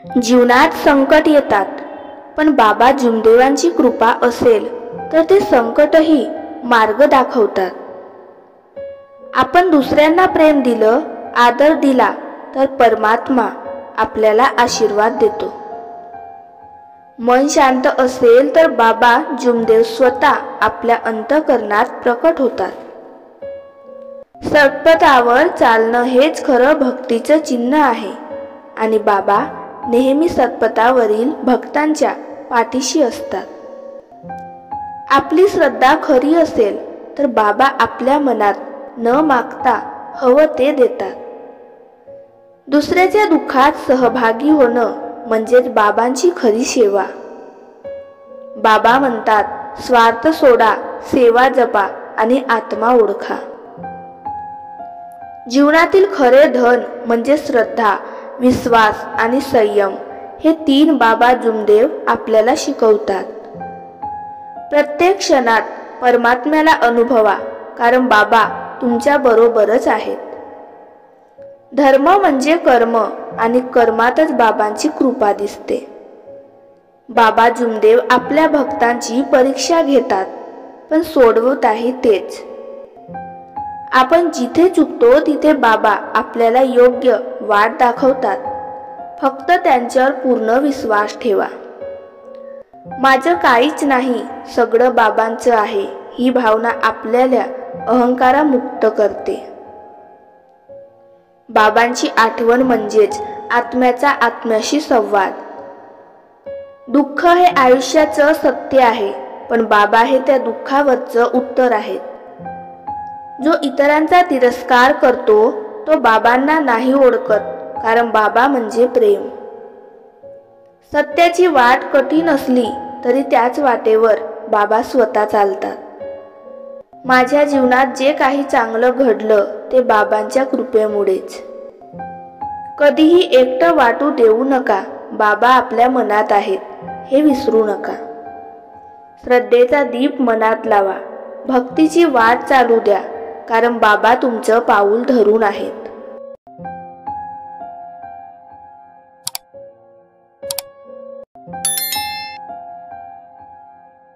जीवनात संकट येतात, पण बाबा जुमदेवांची कृपा असेल तर ते संकटही मार्ग दाखवतात. आपण दुसऱ्यांना प्रेम दिलं, आदर दिला तर परमात्मा आपल्याला आशीर्वाद देतो. मन शांत असेल तर बाबा जुमदेव स्वतः आपल्या अंतःकरणात प्रकट होतात. सत्पथावर चालणं हेच खरं भक्तीचं चिन्ह आहे आणि बाबा नेहमी सत्पथावरील भक्तांच्या पाठीशी असतात. आपली श्रद्धा खरी असेल तर बाबा आपल्या मनात न मागता हवं ते देतात. दुसऱ्याच्या दुःखात सहभागी होणं म्हणजेच बाबांची खरी सेवा. बाबा म्हणतात, स्वार्थ सोडा, सेवा जपा आणि आत्मा ओळखा. जीवनातील खरे धन म्हणजे श्रद्धा, विश्वास आणि संयम हे 3 बाबा जुमदेव आपल्याला शिकवतात. प्रत्येक क्षणात परमात्म्याला अनुभवा, कारण बाबा तुमच्या बरोबरच आहेत. धर्म म्हणजे कर्म आणि कर्मातच बाबांची कृपा दिसते. बाबा जुमदेव आपल्या भक्तांची परीक्षा घेतात, पण सोडवताही तेच. आपण जिथे चुकतो तिथे बाबा आपल्याला योग्य वाट दाखवतात. फक्त त्यांच्यावर पूर्ण विश्वास ठेवा. माझं काहीच नाही, सगळं बाबांचं आहे, ही भावना आपल्याला अहंकारामुक्त करते. बाबांची आठवण म्हणजेच आत्म्याचा आत्म्याशी संवाद. दुःख हे आयुष्याचं सत्य आहे, पण बाबा हे त्या दुःखावरचं उत्तर आहेत. जो इतरांचा तिरस्कार करतो तो बाबांना नाही ओळखत, कारण बाबा म्हणजे प्रेम. सत्याची वाट कठीण असली तरी त्याच वाटेवर बाबा स्वतः चालतात. माझ्या जीवनात जे काही चांगलं घडलं ते बाबांच्या कृपेमुळेच. कधीही एकटं वाटू देऊ नका, बाबा आपल्या मनात आहेत हे विसरू नका. श्रद्धेचा दीप मनात लावा, भक्तीची वाट चालू द्या, कारण बाबा तुमचं पाऊल धरून आहेत.